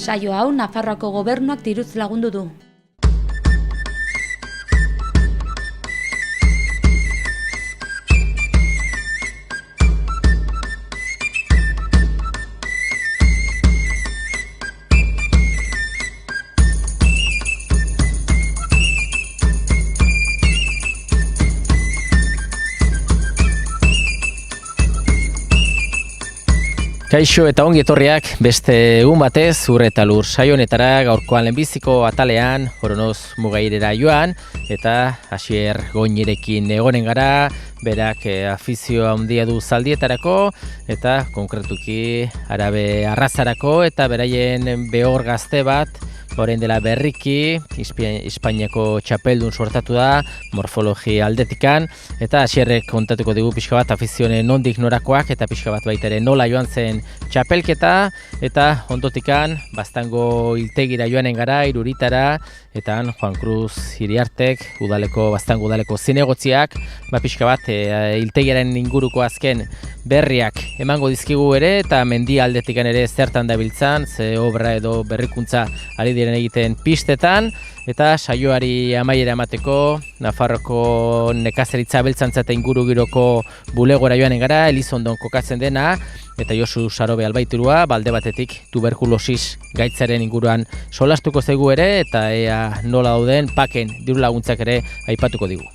Saio hau Nafarroako gobernuak diruz lagundu du. Kaixo eta ongi etorriak beste egun batez Ur eta Lur saio honetara, gaurkoan lehenbiziko atalean Oronoz Mugairera joan eta Asier Goñirekin egonen gara, berak afizio handia du zaldietarako eta konkretuki Arabe arrazarako eta beraien behor gazte bat orain dela berriki Espainiako txapeldun sortatu da morfologia aldetikan eta Asierrek kontatuko digu pixka bat afizionen nondik norakoak eta pixka bat baita ere nola joan zen txapelketa eta ondotikan Baztango hiltegira joanen gara Iruritara eta Juan Cruz Iriartek Baztango udaleko zinegotziak pixka bat hiltegiaren inguruko azken berriak emango dizkigu ere eta mendi aldetikan ere zertan dabiltzan, ze obra edo berrikuntza ari diren egiten pistetan eta saioari amaiera emateko Nafarroko nekazaritza abeltzantza eta inguru giroko bulegora joanen gara, Elizondon kokatzen dena eta Josu Sarobe albaiturua balde batetik tuberkulosis gaitzaren inguruan solastuko zaigu ere eta ea nola dauden paken diru laguntzak ere aipatuko digu.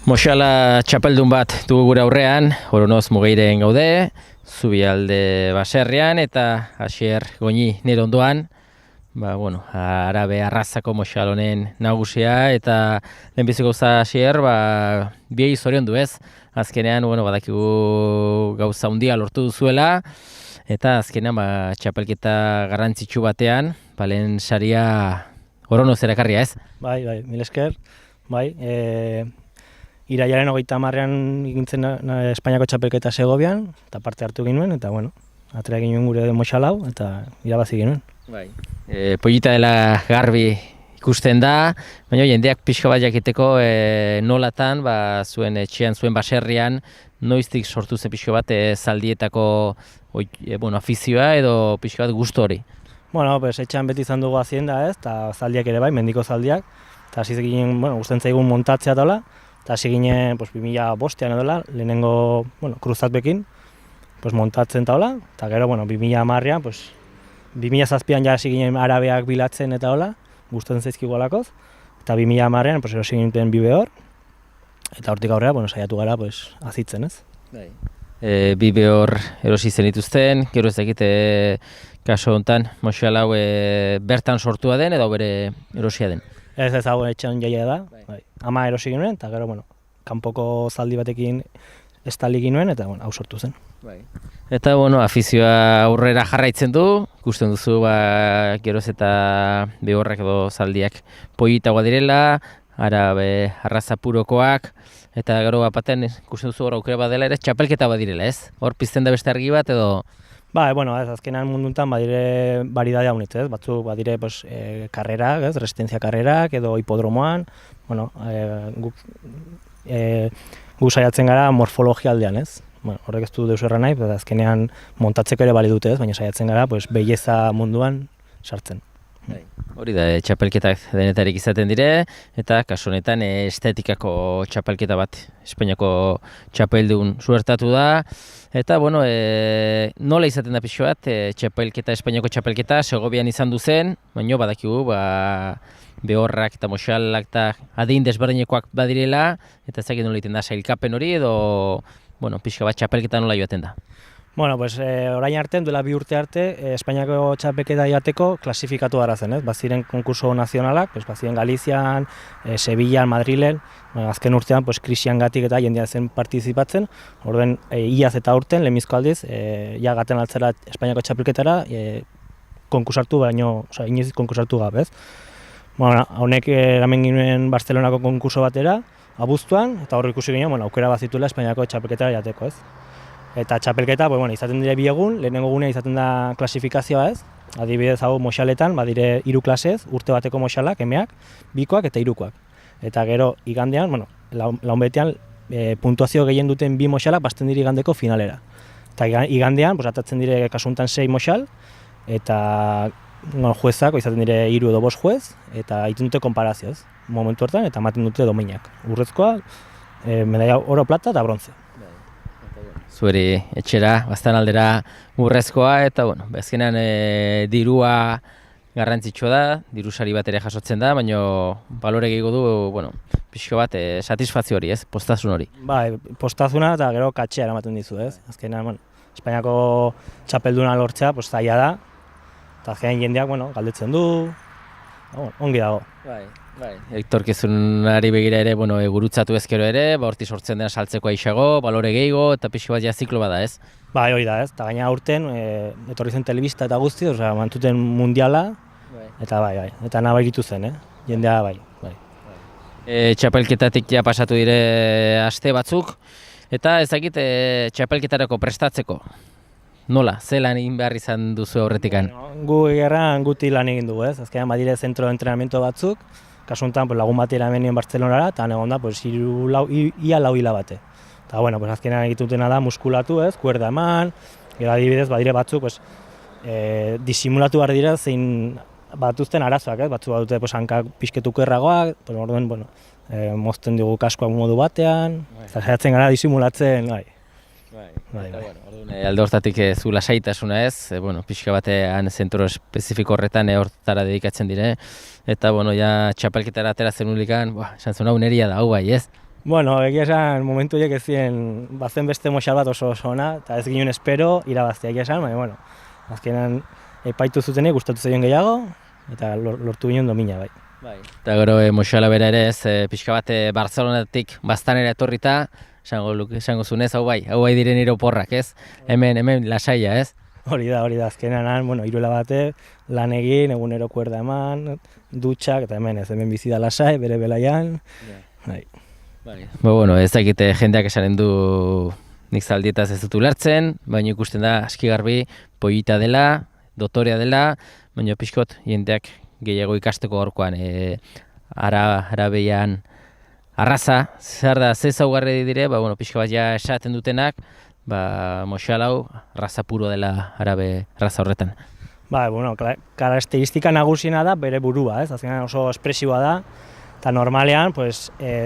Moxala txapeldun bat dugu gure aurrean, Oronoz Mugairen gaude, Zubialde baserrian eta Asier Goñi nire ondoan, Arabe arrazako moxal honen nagusia eta lehenbizi gauza Asier, biei zorion du ez, azkenean badakigu gauza handia lortu duzuela eta azkenean txapelketa garrantzitsu batean, lehen saria Oronoz erakarria ez? Bai, mil esker, Irailaren 30ean egintzen Espainiako txapelketa Segovian, eta parte hartu ginuen, eta atera ginuen gure moxalau, eta irabazi ginuen. Pollita dela garbi ikusten da, baina jendeak pixka bat jakiteko nolatan, zuen etxean, zuen baserrian, noiztik sortu zen pixka bat zaldietako afizioa edo pixka bat gustu hori? Etxean beti izan dugu hazienda ez, eta zaldiak ere bai, mendiko zaldiak, eta hasi ginen, gusten zaigun montatzea dola, eta hasi ginen 2005an edola, lehenengo kruzatbekin montatzen taola, eta gero 2010an, 2007an ja hasi ginen arabeak bilatzen eta hola, gustatzen zaizkigu alakoz, eta 2010an erosi ginen bi behor, eta hortik aurrera saiatu gara azitzen ez. Bi behor erosi zenituzten, gero ez dakit kaso honetan, moxal hau bertan sortua den edo bere erosia den? Ez hau etxean jaia da, ama erosi ginuen, eta gero, kanpoko zaldi batekin estali ginuen, eta hau sortu zen. Eta, afizioa aurrera jarraitzen du, ikusten duzu, geroz eta behorrak edo zaldiak pollitagoa direla, Arabe arraza purokoak, eta gero baten ikusten duzu aukera bat dela ere, txapelketa bat direla, ez? Hor pizten da beste argi bat edo... azkenean munduntan badire baridadea unitz, ez? Batzuk badire karrerak, ez? Resistentzia karrerak edo hipodromoan, gu saiatzen gara morfologia aldean, ez? Horrek ez du deus erra nahi, azkenean montatzeko ere bali dute, ez? Baina saiatzen gara belleza munduan sartzen. Hori da, txapelketak denetarik izaten dire, eta kasu honetan estetikako txapelketa bat Espainiako txapeldun suertatu da, eta nola izaten da pixo bat, Espainiako txapelketa Segovian izan duzen, baina badakigu, behorrak eta moxalak eta adin desberdinekoak badirela, eta ezakit nola egiten da sailkapen hori edo, pixka bat txapelketa nola joaten da. Orain arte, duela 2 urte arte, Espainiako txapelketa jateko klasifikatu gara zen, ez? Baziren konkurso nazionalak, baziren Galizian, Sevillan, Madrilen, azken urtean krisiangatik eta jendea zen partizipatzen, orduen iaz eta urten, lehenbizko aldiz, gaten altzera Espainiako txapelketara, konkursartu inoiz konkursartu gabe, ez? Honek eramen ginen Barcelonako konkurso batera, abuztuan, eta hor ikusi ginen, bueno, aukera bat zituela Espainiako txapelketara jateko, ez? Eta txapelketa, pues, bueno, izaten dire 2 egun, lehenengo gunea izaten da klasifikazioa, ez? Adibidez hau moxaletan, badire 3 klasez, urte bateko moxalak, emeak, bikoak eta 3koak. Eta gero igandean, bueno, laun betean, puntuazio gehien duten 2 moxalak bazten dire igandeko finalera. Eta igandean, pues, atatzen dire kasuntan 6 moxal, eta juezak izaten dire 3 edo 5 juez, eta egiten dute konparazioz, momentu hortan, eta ematen dute domeinak. Urrezkoa, medaia oro, plata eta brontze. Zueri etxera, baztan aldera urrezkoa, eta bueno, bezkenan dirua garrantzitsua da, dirusari bat ere jasotzen da, baina balore gehiago du, bueno, pixko bat satisfazio hori, ez, postazun hori. Bai, postazuna eta gero katxea eramaten dizu, ez? Azkenean, bueno, Espainiako txapelduna lortzea, pues, zaila da, eta azkenean jendeak, bueno, galdetzen du, ongi dago. Bai. Etorkizunari begira ere, bueno, gurutzatu ezkero ere, horti sortzen dena saltzeko aixago, balore gehiago, eta pixko bat ja ziklo bada, ez? Bai, hori da, ez? Eta gaina aurten, etorri zen telebista eta guzti, osea, mantuten mundiala, eta bai, eta nabaritu zen, jendea bai. Txapelketatik ja pasatu dire aste batzuk, eta ezakit txapelketarako prestatzeko. Nola, ze lan egin behar izan duzu aurretikan? Gu egerran guti lan egin dugu, ez? Azkenean badire zentro de entrenamiento batzuk, kasuntan lagun bat eramen Bartzelonara, eta egon da, ia 4 hilabete. Eta, bueno, azkenean egitutena da muskulatu, ez? Kuerda eman, gero adibidez, badire batzuk, disimulatu behar dira zein batuzten arazoak, ez? Batzu badute hankak pixketuko erragoak, orduan, mozten dugu kaskoak modu batean, eta saiatzen gara disimulatzen, bai. Alde hortatik zu lasaitasuna ez, pixka batean zentro espezifiko horretan hortara dedikatzen dire, eta ja txapelketara atera zen ulikan, esan zuen hau neria da, hau bai, ez? Bueno, egia esan momentu horiek ez ziren, bazen beste moxal bat oso ona, eta ez ginen espero irabaztea egia esan, baina, azkenean epaitu zutenek gustatu zaion gehiago, eta lortu ginen domina, bai. Eta gero moxala bera ere ez, pixka bat Bartzelonatik baztanera etorrita, esango zunez, hau bai diren iroporrak, ez? Hemen lasaia, ez? Hori da, azkenean, 3 hilabete lan egin, egunero kuerda eman, dutxak, eta hemen bizi da lasai, bere belaian, bai. Ez dakite jendeak esanen du nik zaldietaz ez dut ulertzen, baina ikusten da aski garbi pollita dela, dotorea dela, baina pixkot jendeak gehiago ikasteko gaurkoan arabeian arraza, zer da, ze zaugarri dire, pixka bat ja esaten dutenak, moxal hau, raza puro dela arabe raza horretan. Karakteristika nagusiena da bere burua, ez? Azkenean oso espresiboa da, eta normalean,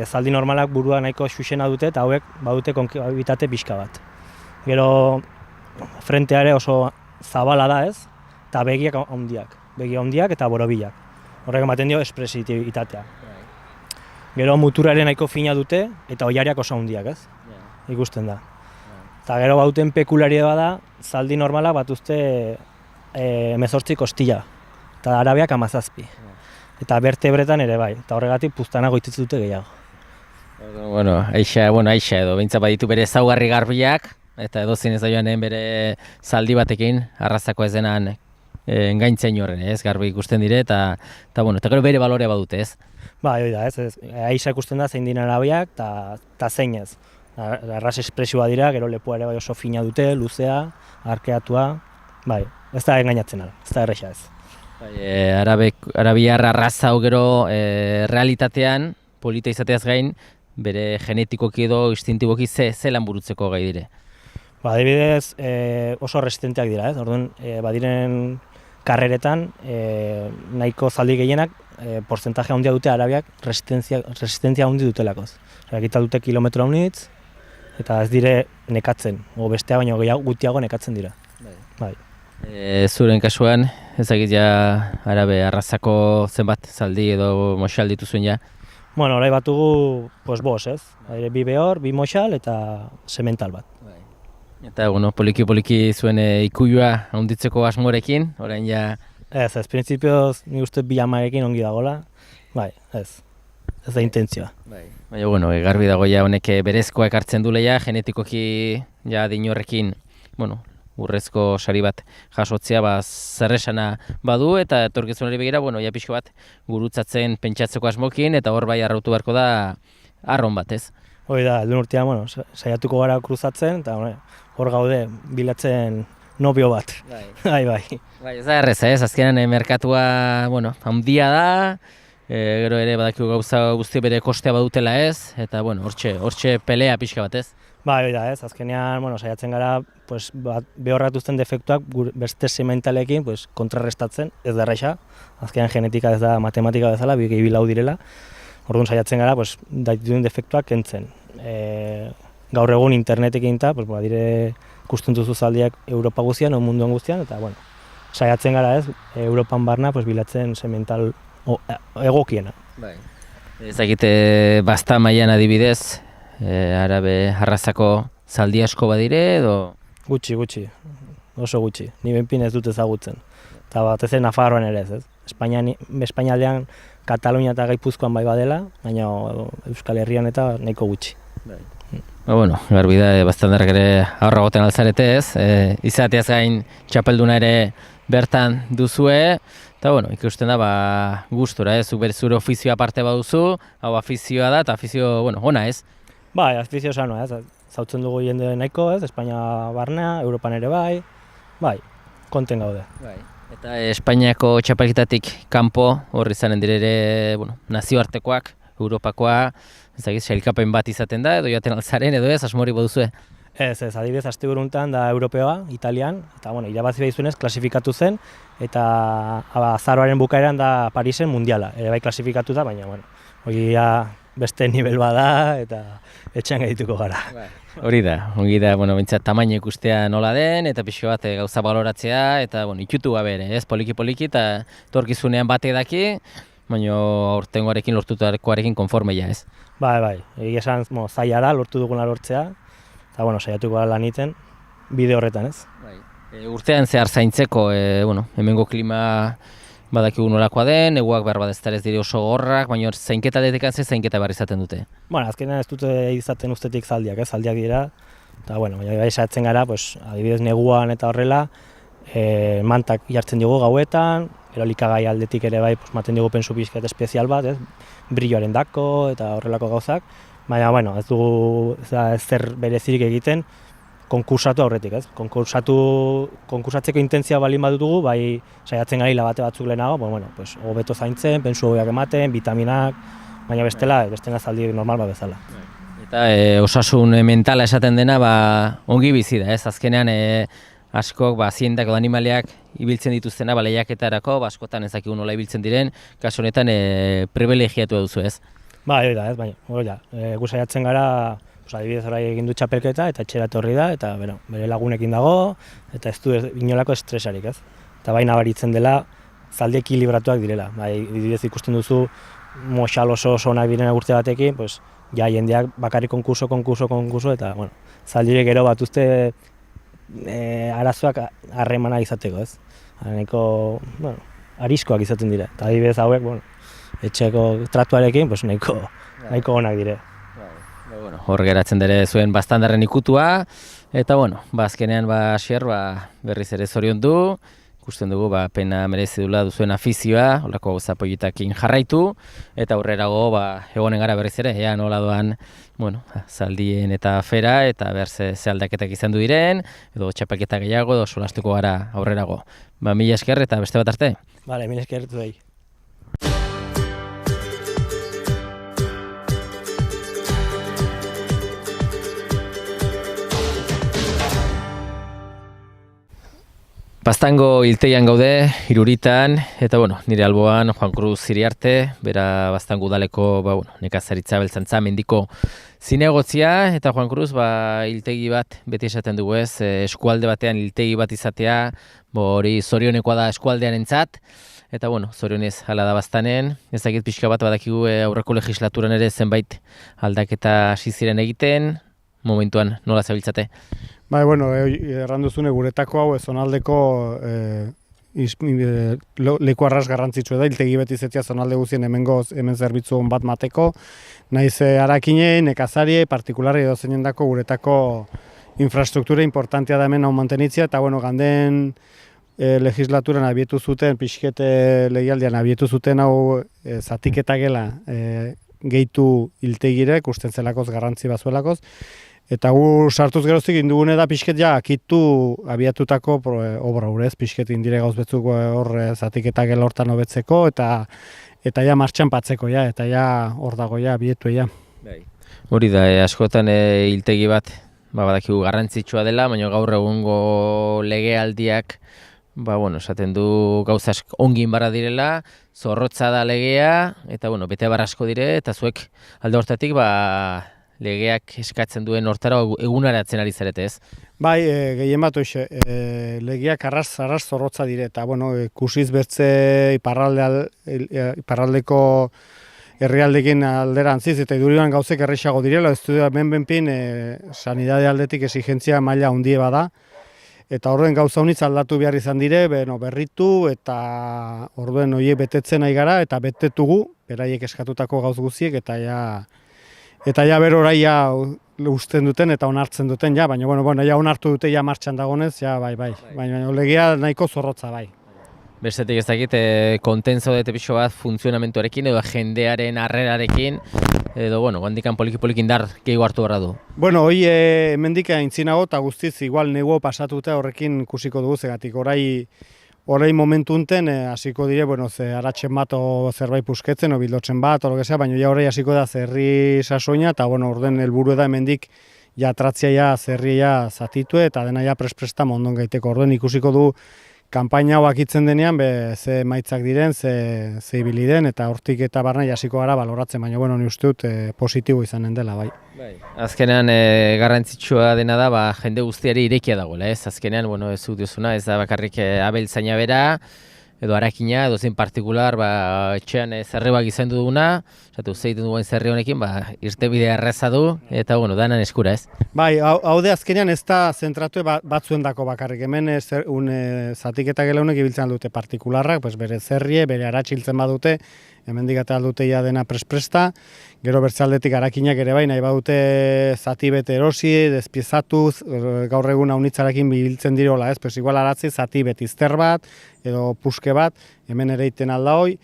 zaldi normalak burua nahiko xuxena dute, eta hauek badute konkabitate pixka bat. Gero, frentea ere oso zabala da, ez? Eta begiak handiak eta borobilak. Horrek ematen dio espresibitatea. Gero mutura ere nahiko fina dute, eta oilariak oso handiak, ez? Ikusten da. Eta gero bauten pekularia bada, zaldi normalak batuzte 18 kostila, eta arabeak 17. Eta bertebretan ere bai, eta horregatik puztana goititzen dute gehiago. Aixa edo, behintzat baditu bere ezaugarri garbiak, eta edo zinez da joanen bere zaldi batekin, arrazako ez denan engaintzen horren, ez, garbi ikusten dire, eta gero bere balorea badute, ez? Hori da, ez, aixa ikusten da zein dinen arabiak, eta zein ez. Arraz espresioa dira, gero lepoa ere bai oso fina dute, luzea, arkeatua, ez da engainatzen ala, ez da erresa ez. Arabiar arraza hau gero realitatean, polita izateaz gain, bere genetikoki edo instintiboki ze lan burutzeko gai dire? Adibidez, oso resistenteak dira, ez? Orduan, badiren karreretan, nahiko zaldi gehienak, porcentaje handia dute arabiak resistentzia handi dutelakoz. Egita dute kilometro haunitz, eta ez dire nekatzen, bestea baino gutiago nekatzen dira. Zuren kasuan, ezagit ja arabe arrazako zenbat zaldi edo moxal dituzuen ja? Orai batugu, bos, ez? 2 behor, 2 moxal eta semental bat. Eta, poliki zuen ikuilua handitzeko asmorekin, orain ja... Ez, printzipioz nik uste 2 amarekin ongi dagoela, ez da intentzioa. Baina, garbi dago ja honek berezkoak hartzen du leia, genetikoki ja dinorrekin, urrezko sari bat jasotzea zerresana badu, eta etorkizunari begira, ja pixko bat gurutzatzen pentsatzeko asmokin, eta hor bai arrautu beharko da arron bat, ez? Hoi da, helduen urtean, saiatuko gara kruzatzen, eta hor gaude bilatzen nobio bat. Bai. Bai, ez da erreza, ez? Azkenan merkatua, handia da, gero ere badakigu gauza guzti bere kostea badutela, ez? Eta, hortxe pelea pixka bat, ez? Bai, hoi da, ez? Azkenean, saiatzen gara, behorratuzten defektuak beste sementalekin kontrarrestatzen, ez da erraixa. Azkenean genetika ez da matematika bezala, bi lau direla. Orduan saiatzen gara, dituen defektuak kentzen. Gaur egun internetekin eta, dire ikusten duzu zaldiak Europa guztian, o munduan guztian, eta, saiatzen gara, ez, Europan barna, bilatzen semental egokiena. Bai. Ezagite, basta mailan adibidez, arabe arrazako zaldi asko badire, edo? Gutxi, oso gutxi, ni benpin ez dut ezagutzen. Eta batez ere Nafarroan ere ez. Espainialdean Katalunia eta Gipuzkoan bai badela, baina Euskal Herrian eta nahiko gutxi. Garbi da, bastandarrak ere aurra goten altzarete ez, izateaz gain txapelduna ere bertan duzue, eta ikusten da gustura ez, zure ofizioa parte baduzu, hau afizioa da, eta afizio, ona ez? Bai, afizio sanoa ez, zautzen dugu jende nahiko ez, Espainia barnea, Europan ere bai, konten gaude. Eta Espainiako txapelketatik kanpo, horri izanen dire ere, nazioartekoak, Europakoa, ezagiz, sailkapen bat izaten da, edo joaten altzaren, edo ez, asmori baduzue? Ez, adibidez, asteburuntan da Europeoa, Italian, eta irabazi behizunez, klasifikatu zen, eta azaroaren bukaeran da Parisen mundiala, ere bai klasifikatu da, baina, hori beste nivel bada, eta etxean gaituko gara. Hori da, ongi da, bintzat tamaino ikustea nola den, eta pixo bat gauza baloratzea, eta itutu gabe ere, ez, poliki, eta torkizunean bate daki, baina aurtengoarekin lortutakoarekin konformeia, ez? Bai, egia esan zaila da, lortu duguna lortzea, eta saiatuko gara lan egiten bide horretan, ez? Urtean zehar zaintzeko, hemengo klima badakigu nolakoa den, neguak behar bat ez dire oso gorrak, baina zainketa detekan zainketa behar izaten dute. Azkenean ez dute izaten ustetik zaldiak, zaldiak dira, eta baina esatzen gara, adibidez neguan eta horrela, mantak jartzen dugu gauetan, gero likagai aldetik ere bai, maten dugu pensu pixkat espezial bat, brilloaren dako eta horrelako gauzak, baina ez dugu zer berezirik egiten konkursatu aurretik, ez? Konkursatzeko intentzia balin badutugu, bai saiatzen gari labate batzuk lehenago, hobeto zaintzen, pensu hobeak ematen, vitaminak, baina bestela zaldi normal bat bezala. Eta osasun mentala esaten dena, ongi bizi da, ez? Azkenean askok, zientak edo animaliak ibiltzen dituztena, lehiaketarako, askotan ezakigu nola ibiltzen diren, kasu honetan privilegiatu duzu, ez? Hori da, baina, gu saiatzen gara, adibidez orai egin du txapelketa eta etxera etorri da, eta bere lagunekin dago, eta ez du inolako estresarik, ez? Eta bai nabaritzen dela, zaldi ekilibratuak direla. Adibidez ikusten duzu, moxal oso onak diren urte batekin, jendeak bakarrik konkurso, eta zaldirek gero batuzte arazoak harremana izateko, ez? Nahiko, ariskoak izaten dira, eta adibidez hauek, etxeko tratuarekin, nahiko onak dire. Hor geratzen dere zuen bastandarren ikutua, eta azkenean berriz ere zoriondu, ikusten dugu pena merezi dula duzuen afizioa, holako gauza politakin jarraitu, eta aurrerago egonen gara berriz ere, ea nola doan zaldien eta afera, eta behar ze aldaketak izan du diren, edo txapelketa gehiago, edo solastuko gara aurrerago. Mila esker eta beste bat arte? Bale, mila esker zuei. Baztango hiltegian gaude, Iruritan, eta nire alboan Juan Cruz Iriarte, bera Baztango udaleko nekazaritza beltzantza mendiko zinegotzia, eta Juan Cruz hiltegi bat beti esaten dugu ez, eskualde batean hiltegi bat izatea, hori zorionekoa da eskualdearentzat, eta zorionez hala da Baztanen, ezagit pixka bat badakigu aurreko legislaturan ere zenbait aldaketa hasi ziren egiten, momentuan nola zabiltzate? Erranduzune guretako hau zonaldeko leku arras garrantzitsua da, hiltegi beti izatea zonalde guztien hemen zerbitzu on bat mateko, naiz harakinei, nekazari, partikularri edo zeinendako guretako infrastruktura importantea da hemen hau mantenitzea, eta ganden legislaturan abietu zuten, pixkete lehialdean abietu zuten hau zatiketa gela gehitu hiltegirek, usten zelakoz garrantzi bazuelakoz. Eta gu sartuz geroztik indugune da pixket ja akitu abiatutako obra urez, pixket indire gauz betzuk hor zatiketa gela hortan hobetzeko eta ja martxan patzeko ja, eta ja hor dago ja, abietu ja. Hori da, askotan hiltegi bat, badakigu garrantzitsua dela, baina gaur egungo legealdiak, esaten du gauza ongin barra direla, zorrotza da legea, eta bete barra asko dire, eta zuek alde hortatik, legeak eskatzen duen hortara egunaratzen ari zarete, ez? Bai, gehien bat hoxe, legeak arras zorrotza dire, eta kusiz bertze iparraldeko herrialdekin alderantziz, eta idurioan gauzek errexago direla, ez du benpin sanidade aldetik exigentzia maila handie bada, eta orduen gauza honitz aldatu behar izan dire, berritu, eta orduen horiek betetzen nahi gara, eta betetugu, beraiek eskatutako gauz guziek, eta ja orai usten duten eta onartzen duten, baina ja onartu dute ja martxan dagonez, baina legea nahiko zorrotza bai. Bestetik ez dakit, konten zaudete pixo bat funtzionamentuarekin edo jendearen harrerarekin, edo, handikan poliki indar gehiago hartu behar du. Hoi hemendik aintzinago eta guztiz igual nego pasatuta horrekin ikusiko dugu zegatik. Horai momentu unten hasiko dire, ze aratzen bat o zerbait pusketzen, o bildotzen bat, o baina ja horai hasiko da zerri sasoina, eta orden helburu da hemendik ja tratzia zerria zatitu eta dena ja prespresta mondon gaiteko. Orden ikusiko du kanpaina hau akitzen denean, ze maitzak diren, ze ibili den, eta hortik eta barna hasiko gara baloratzen, baina ni uste dut positibo izanen dela, bai. Azkenean garrantzitsua dena da, jende guztiari irekia dagoela, ez? Azkenean, ez dut diozuna, ez da bakarrik abeltzaina bera, edo harakina, edo zein partikular, etxean zerrebak izan duguna, zeiten duen zerri honekin, irtebide erreza du, eta danan eskura, ez? Bai, hau de azkenean ez da zentratu batzuendako bakarrik, hemen zatiketa gela honek ibiltzen dute partikularrak, bere zerrie, bere aratxiltzen badute, hemen digate aldute ja dena prespresta, gero bertzaldetik harakinak ere bai, nahi badute zati bete erosi, despiezatuz, gaur egun haunitzarakin biltzen dirola, ez? Igual aratzi zati beti izter bat, edo puske bat, hemen ere iten alda hoi,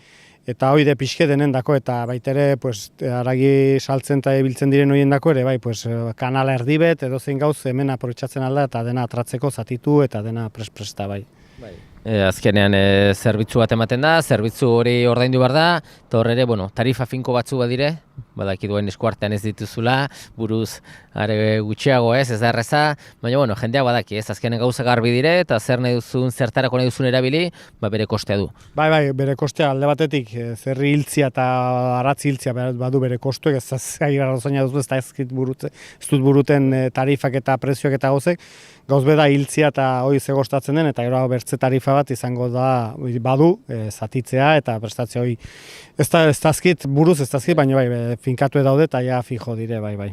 eta hoi de pixke denen dako, eta baitere haragi saltzen eta biltzen diren horien dako ere, bai, kanala erdibet, edo zein gauz hemen aprobetxatzen alda, eta dena atratzeko zatitu, eta dena prespresta, bai. Azkenean zerbitzu bat ematen da, zerbitzu hori ordaindu behar da, eta hor ere, tarifa finko batzu badire, badakiduen eskuartean ez dituzula, buruz are gutxiago ez da erreza, baina jendeak badaki ez, azkenean gauza garbi dire, eta zer nahi duzun, zertarako nahi duzun erabili, bere kostea du. Bai, bere kostea alde batetik, zerri hiltzia eta aratzi hiltzia badu bere kostuek, ez zaila razoina duzu, ez dut buruten tarifak eta prezioak eta gauzek, gauz beda hiltzia eta hori zegostatzen den, eta gero bertze tarifa bat izango da badu, zatitzea eta prestatzea hori. Ez dazkit, buruz ez dazkit, baina bai, finkatu daude eta ja fijo dire, bai.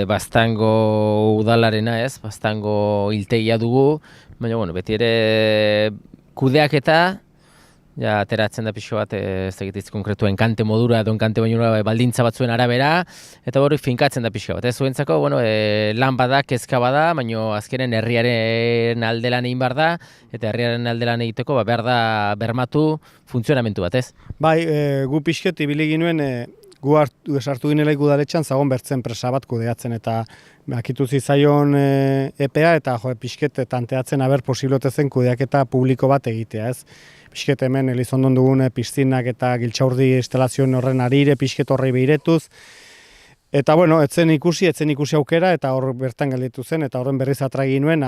Baztango udalarena ez, baztango hiltegia dugu, baina beti ere kudeaketa, ja ateratzen da pixo bat, ez egitiz konkretu enkante modura, edo enkante baina baldintza batzuen arabera, eta hori finkatzen da pixo bat. Zuentzako, lan bada, kezka bada, baina azkenen herriaren aldelan egin behar da, eta herriaren aldelan egiteko behar da bermatu funtzionamentu bat, ez? Bai, gu pixket ibili ginuen, gu esartu ginelaik udaletxan zagon bertzen presa bat kudeatzen, eta akitu zizaion EPA, eta pixket tanteatzen aber posiblotezen kudeaketa publiko bat egitea, ez? Pixket hemen Elizondon dugun piztinak eta giltxaurdi instalazioen horren arire, pixket horrei behiretuz. Eta etzen ikusi aukera, eta hor bertan gelditu zen, eta horren berriz atragi nuen,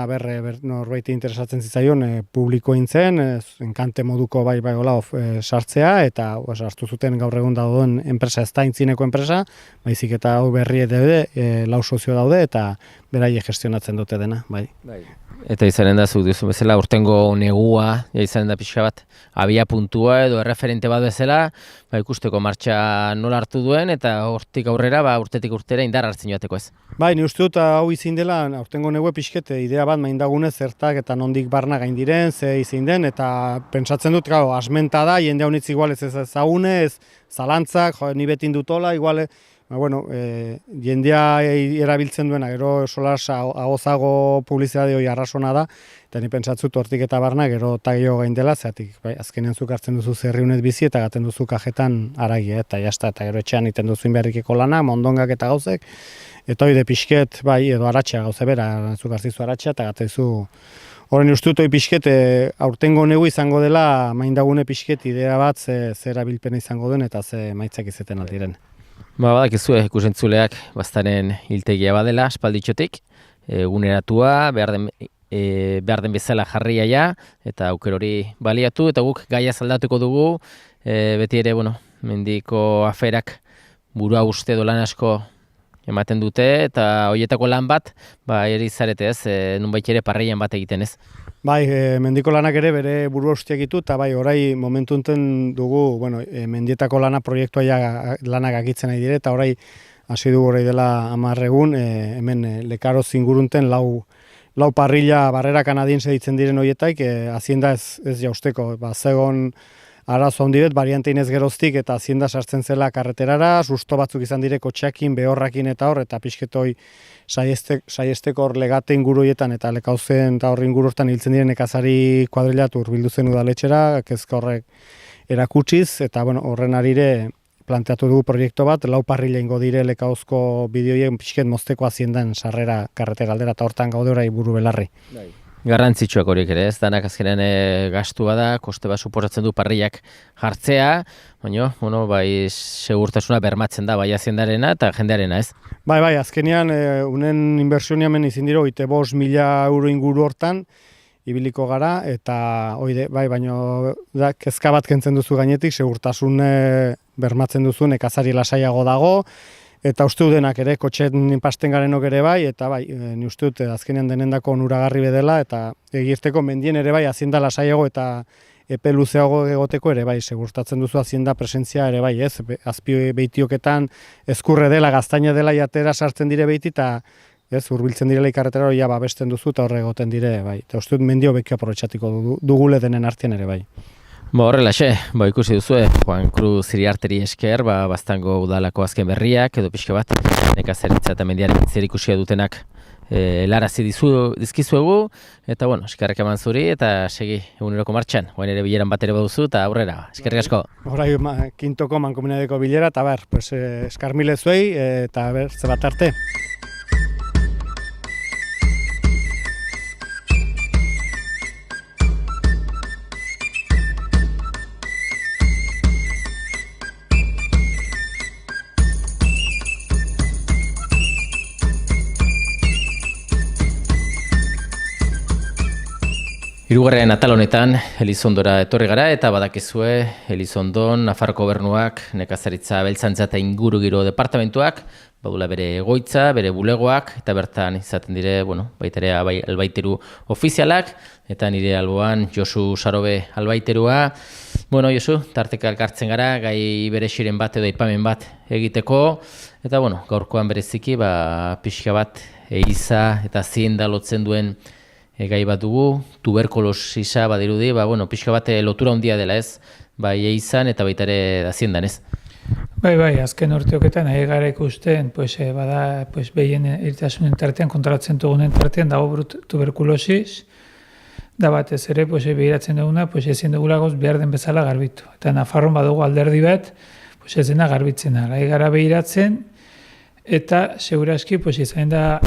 norbait interesatzen zitzaion publiko intzen, enkante moduko bai sartzea, eta sartu zuten gaur egun dauden enpresa, ez da intzineko enpresa, baizik eta hau berri daude, lau sozio daude, eta beraiek gestionatzen dute dena, bai. Eta izanen da, zuk duzu bezala, urtengo negua, izanen da pixka bat, abia puntua edo erreferente bat bezala, ikusteko martxa nola hartu duen, eta hortik aurrera, urtetik urtera indar hartzen joateko ez. Bai, ni uste dut hau izin dela, urtengo negue pixkete, idea bat maindagunez zertak eta nondik barna gain diren, ze izin den, eta pentsatzen dut, asmenta da, jende honitz igual ez ezagune, ez zalantzak, ni betin dutola, igual jendea erabiltzen duena, gero solas agozago publizitate hori arrasona da, eta ni pentsatzut hortik eta barna gero eta gehiago gain dela, zeatik, azkenean zuk hartzen duzu zerriunet bizi eta gaten duzu kajetan aragia, eta jazta, eta gero etxean iten duzu inberrikeko lana, mondongak eta gauzek, eta hori de pixket, edo aratxa gauze bera, zuk hartzizu aratxa, eta gatezu. Horren ustut hori pixket, aurtengo negu izango dela, maindagune pixket idea bat, ze erabilpena izango duen, eta ze maitzak izeten aldiren. Badakizue ikusentzuleak baztaren hiltegia badela, aspalditxotik, eguneratua, behar den bezala jarria ja, eta auker hori baliatu, eta guk gaia aldatuko dugu, beti ere, mendiko aferak burua uste dolan asko ematen dute, eta horietako lan bat, eri zarete ez, nunbait ere parreian bat egiten ez. Mendiko lanak ere bere burua usteak ditu, eta orai momentu enten dugu, mendietako lana proiektua lanak agitzen nahi dire, eta orai hasi dugu orai dela 10 egun, hemen Lekaroz ingurunten lau parrilla barrera kanadien ditzen diren horietaik, hazienda ez jausteko, zegon arazo handi bet, variante inez geroztik, eta hazienda sartzen zela karreterara, susto batzuk izan dire kotxeakin, behorrakin eta hor, eta pixketoi saiesteko hor legate ingururietan eta lekauzen eta horri ingururtan hiltzen diren nekazari kuadrilatu urbildu zen udaletxera, kezka horrek erakutsiz, eta horren arire planteatu dugu proiektu bat, 4 parrilla ingo dire lekauzko bideoien pixket mozteko haziendan sarrera karretera aldera, eta hortan gaude orai buru belarri. Garrantzitsuak horiek ere, ez danak azkenean gastua da, koste bat suposatzen du parrillak jartzea, baina, segurtasuna bermatzen da, bai haziendarena eta jendearena, ez? Azkenean, unen inbertsioniamen izin dira, 5.000 euro inguru hortan, ibiliko gara, eta baina kezka bat kentzen duzu gainetik, segurtasun bermatzen duzu, nekazari lasaiago dago, eta uste denak ere, kotxean pasten garenok ere eta ni uste dut azkenean denendako onuragarri bedela, eta egirteko mendien ere hazienda lasaiago eta epe luzeago egoteko ere segurtatzen duzu hazienda presentzia ere ez, azpi behitioketan ezkurre dela, gaztaina dela jatera sartzen dire behiti, eta hurbiltzen direla ikarretera hori babesten duzu, eta horre egoten dire, eta uste dut mendio beki aprobetxatiko dugule denen artean ere Horrelaxe, ikusi duzu, Juan Cruz Iriarteri esker, Baztango udalako azken berriak, edo pixka bat, nekazaritza eta mendiaren zerikusia dutenak helarazi dizkizuegu, eta eskerrak eman zuri, eta segi eguneroko martxan, guain ere bileran bat ere baduzu, eta aurrera, eskerrik asko. Horai, kintoko mankomunadeko bilera, eta eskarmile zuei, eta ze bat arte. Hirugarren atal honetan Elizondora etorri gara, eta badakizue Elizondon Nafarroko Gobernuak nekazaritza abeltzantza eta ingurugiro departamentuak badula bere egoitza, bere bulegoak, eta bertan izaten dire, baita ere albaiteru ofizialak, eta nire alboan Josu Sarobe albaiterua. Josu, tarteka elkartzen gara, gai berexiren bat edo aipamen bat egiteko, eta gaurkoan bereziki, pixka bat eiza eta zienda lotzen duen gai bat dugu, tuberkulosisa badirudi, pixka bat lotura handia dela ez, izan eta baita ere haziendan ez. Azken urteoketan nahi gara ikusten, bada behien eritasunen tartean, kontratzen dugunen tartean dago tuberkulosis, da batez ere behiratzen duguna, ezin dugulagoz behar den bezala garbitu. Eta Nafarroan badugu alderdi bat, ez dena garbitzen da. Nahi gara behiratzen, eta segurazki izan da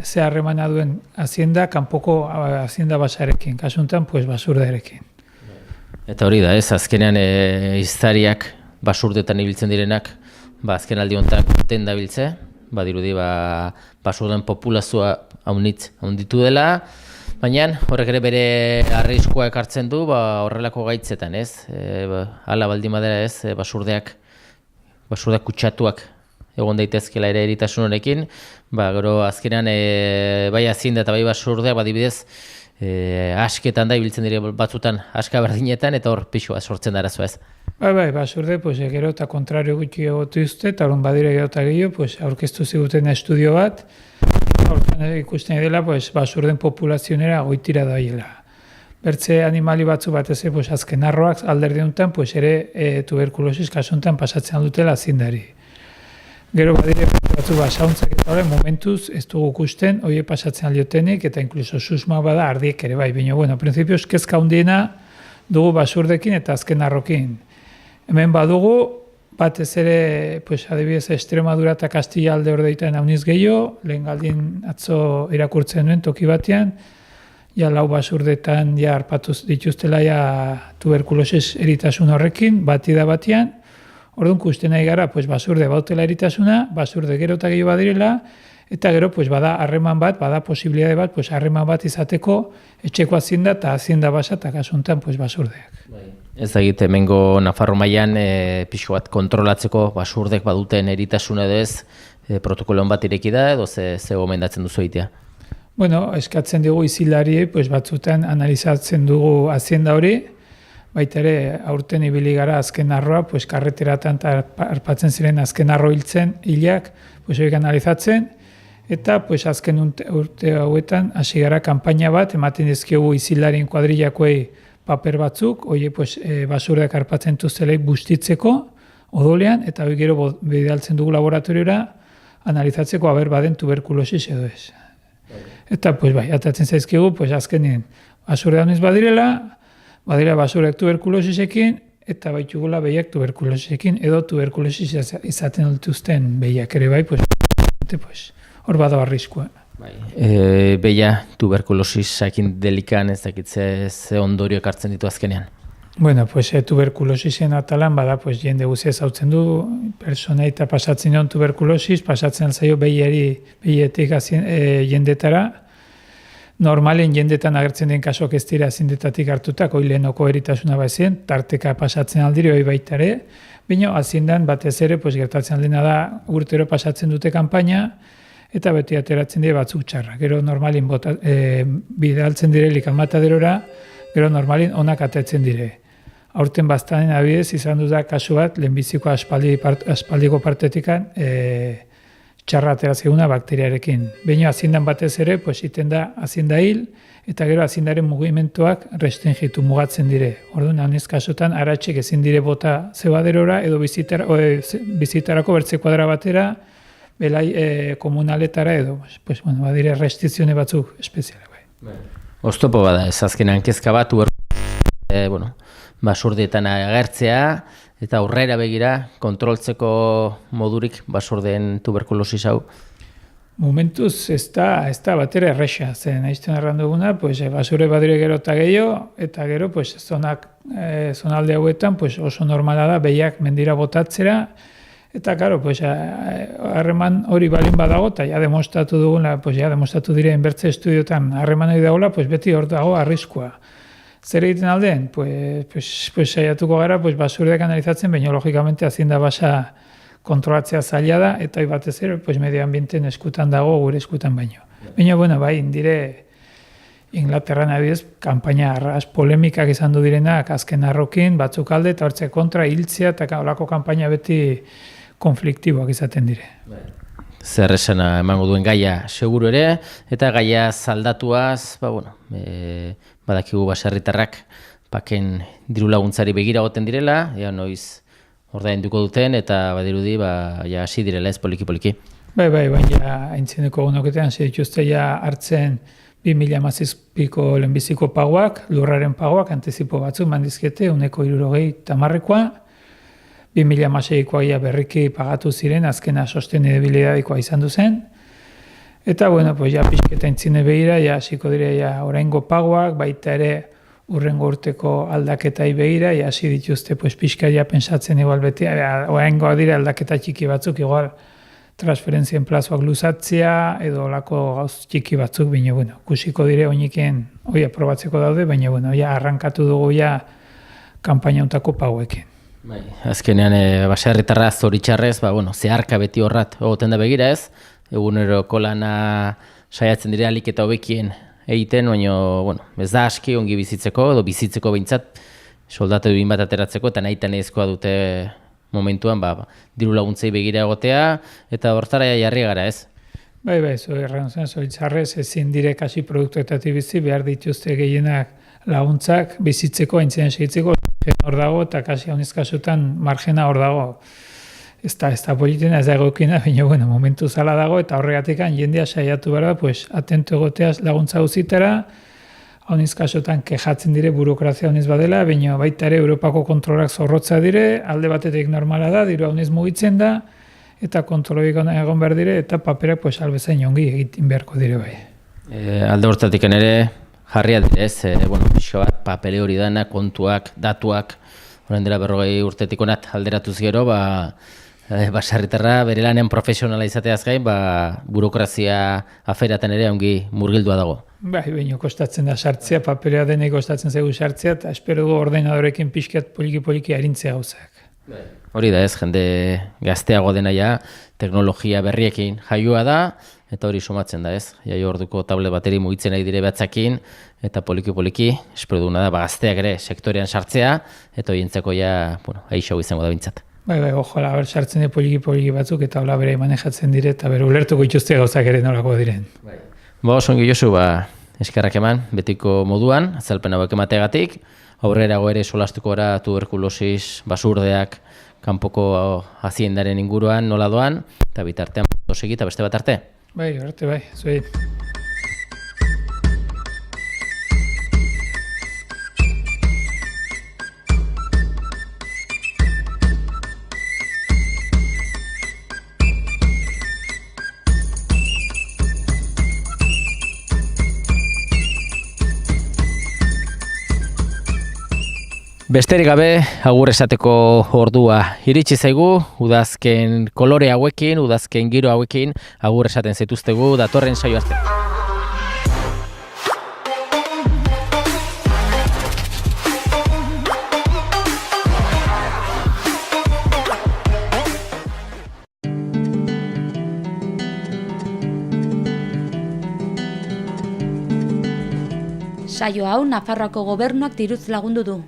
ze harremana duen hazienda, kanpoko hazienda basarekin, kasuntan basurdarekin. Eta hori da ez, azkenean iztariak basurdetan ibiltzen direnak, azken aldi honetan ten dabiltze, badirudi basurden populazioa haunditu dela, baina horrek ere bere arriskua ekartzen du horrelako gaitzetan ez, hala baldin badera ez, basurdeak kutsatuak egon daitezkela ere eritasun honekin, gero azkenean bai hazienda eta bai basurdeak badibidez asketan da ibiltzen dire batzutan aska berdinetan, eta hor pixua sortzen da arazoa ez. Basurde, gero eta kontrario gutxi egotu izte, eta horren badire gero eta gehiago, aurkeztu ziguten estudio bat, horren ikusten dela, basurden populazionera goitira daiela. Bertze animali batzu batez, azken arroak alderdi honetan, ere tuberkulosis kasuntan pasatzen dutela azindari. Gero badire batzu basauntzak eta hori momentuz ez dugu ikusten, hori pasatzen aldiotenik eta inkluso susma bada ardiek ere bai. Baina, bueno, prinsipioz kezka handiena dugu basurdekin eta azken arrokin. Hemen badugu, batez ere, pues, adibidez, Extremadura eta Kastilla alde ordeiten hauniz gehiago, lehen galdin atzo irakurtzen nuen toki batean, ja lau basurdetan ja harpatuz dituztela ja tuberkulosis eritasun horrekin, batida batean, orduan kusten nahi gara, pues, basurde bautela eritasuna, basurde gero eta gehiago badirela, eta gero pues, bada harreman bat, bada posibilitate bat, pues, harreman bat izateko etxeko hazienda eta hazienda basa eta kasuntan pues, basurdeak. Ez da egite, hemengo Nafarro mailan pixko bat kontrolatzeko basurdek baduten eritasuna edo ez, protokolon bat ireki da edo ze gomendatzen duzu egitea? Bueno, eskatzen dugu izilari, pues, batzutan analizatzen dugu hazienda hori, baita ere aurten ibili gara azken arroa, pues, karreteratan eta arpatzen ziren azken arro hilak, pues, horiek analizatzen, eta pues, azken urte hauetan hasi gara kanpaina bat, ematen dizkiogu izilarien kuadrillakoei paper batzuk, hori pues, basurdeak arpatzen tuztelei bustitzeko odolean, eta hori gero bidaltzen dugu laboratoriora analizatzeko haber baden tuberkulosis edo ez. Eta pues, bai, atatzen zaizkigu, pues, azkenien basurde handiz badirela basurdeak tuberkulosisekin, eta baitugula behiak tuberkulosisekin, edo tuberkulosis izaten dituzten behiak ere bai, pues, hor bada arriskua. Beia tuberkulosisakin delikan ez dakitze ze ondorio ekartzen ditu azkenean? Bueno, pues tuberkulosisen atalan bada pues jende guztia ezautzen du, persona eta pasatzen dion tuberkulosis, pasatzen zaio behietik jendetara. Normalen jendetan agertzen den kasok ez dira zindetatik hartutak, hoi lehenoko eritasuna baizien, tarteka pasatzen aldire hoi baita ere, baina aziendan batez ere pues, gertatzen aldena da urtero pasatzen dute kanpaina, eta beti ateratzen dira batzuk txarra. Gero normalin bidaltzen direlik almataderora, gero normalin onak atetzen dire. Aurten baztanen abidez izan dut da kasu bat, lehenbiziko aspaldiko partetikan txarra ateraziguna bakteriarekin. Baina aziendan batez ere, pues, iten da azienda hil, eta gero aziendaren mugimenduak restringitu mugatzen dire. Orduan, hanez kasutan, aratxek ezin dire bota zebaderora, edo bizitarako bertze kuadra batera, belai komunaletara edo, pues, bueno, badire restrizione batzuk espezialak. Oztopo bada, ez azkenean kezka bat, basurdeetan agertzea, eta aurrera begira, kontroltzeko modurik basurdeen tuberkulosis hau? Momentuz ez da batera erresa, zen aizten erran duguna, pues, basure badire gero eta gehiago, eta gero pues, zonalde hauetan pues, oso normala da behiak mendira botatzera, eta, karo, pues, harreman hori balin badago, eta ja demostratu duguna, pues, ja demostratu diren bertze estudiotan harreman hori dagoela, pues, beti hor dago arriskua. Zer egiten alden? Pues saiatuko gara, pues, basurdeak analizatzen, baina logikamente hazienda basa kontrolatzea zaila da, eta batez ere, pues, medio ambienten eskutan dago, gure eskutan baino. Baina, bueno, bai, indire Inglaterran abidez, kanpaina arras polemikak izan du direnak azken arrokin, batzuk alde, eta hortze kontra hiltzea, eta olako kanpaina beti konfliktiboak izaten dire. Zer esana emango duen gaia seguru ere, eta gaia zaldatuaz, badakigu baserritarrak paken diru laguntzari begira goten direla, ja noiz ordainduko duten, eta badirudi ja hasi direla ez poliki-poliki. Baina aintzineko gunoketean dituzte ja hartzen 2017ko lehenbiziko pagoak, lurraren pagoak, antizipo batzuk mandizkete, 160 2016koa ja berriki pagatu ziren, azkena sostenibilitatekoa izan duzen. Eta, bueno, pues ja pixketa intzine behira, ja hasiko dire ja oraingo pagoak, baita ere urrengo urteko aldaketai behira, ja hasi dituzte pues pixka ja pensatzen igual beti, oraingoa dira aldaketa txiki batzuk, igual transferentzien plazoak luzatzea, edo olako gauz txiki batzuk, baina, bueno, kusiko dire oiniken hoi aprobatzeko daude, baina, bueno, ja arrankatu dugu ja kanpaina untako pagoekin. Azkenean, baserritarra zoritxarrez, zeharka beti horrat egoten da begira ez, eguneroko lana saiatzen dira alik eta hobekien egiten, baina, ez da aski ongi bizitzeko, edo bizitzeko behintzat, soldatu duin bat ateratzeko, eta nahitan ezkoa dute momentuan, diru laguntzei begira egotea, eta hortara jarri gara ez? Bai, zoritxarrez ezin dire kasi produktuetatik bizi, behar dituzte gehienak laguntzak bizitzeko, aintzinen segitzeko, hor dago, eta kasi honez kasutan margena hor dago. ez da politena, ez da egokiena, baina bueno, momentu zala dago, eta horregatik jendea saiatu behar da, pues, atento egoteaz laguntza guzitara, hauniz kasotan kejatzen dire burokrazia hauniz badela, baina baita ere Europako kontrolak zorrotza dire, alde batetik normala da, diru hauniz mugitzen da, eta kontroloik egon behar dire, eta paperak pues, albezain ongi egiten beharko dire bai. Alde hortatik ere, jarria direz, pixka bat, papele hori dana, kontuak, datuak, orain dela 40 urtetik onat alderatuz gero, basarritarra bere lanen profesionala izateaz gain, burokrazia aferatan ere ongi murgildua dago. Bai, baina kostatzen da sartzea, papelea denei kostatzen zaigu sartzea, eta espero dugu ordenadorekin pixkat poliki arintzea gauzak. Hori da ez, jende gazteago dena ja, teknologia berriekin jaioa da, eta hori somatzen da ez. Jaio orduko tablet bateri mugitzen nahi dire batzakin, eta poliki, espero duguna da, gazteak ere sektorean sartzea, eta horientzako ja, aixau izango da bintzat. Bai, ojala, sartzen dira poliki batzuk, eta hola bere manejatzen dire, eta bere ulertuko itxuzte gauzak ere nolako diren. Ongi Josu, eskerrak eman, betiko moduan, azalpen hauek emateagatik, aurrerago ere solastuko gara tuberkulosis, basurdeak, kanpoko haziendaren inguruan nola doan, eta bitartean dosegi eta beste bat arte. Bai, zuei. Besterik gabe, agur esateko ordua iritsi zaigu, udazken kolore hauekin, udazken giro hauekin, agur esaten zaituztegu, datorren saio arte. Saio hau Nafarroako gobernuak diruz lagundu du.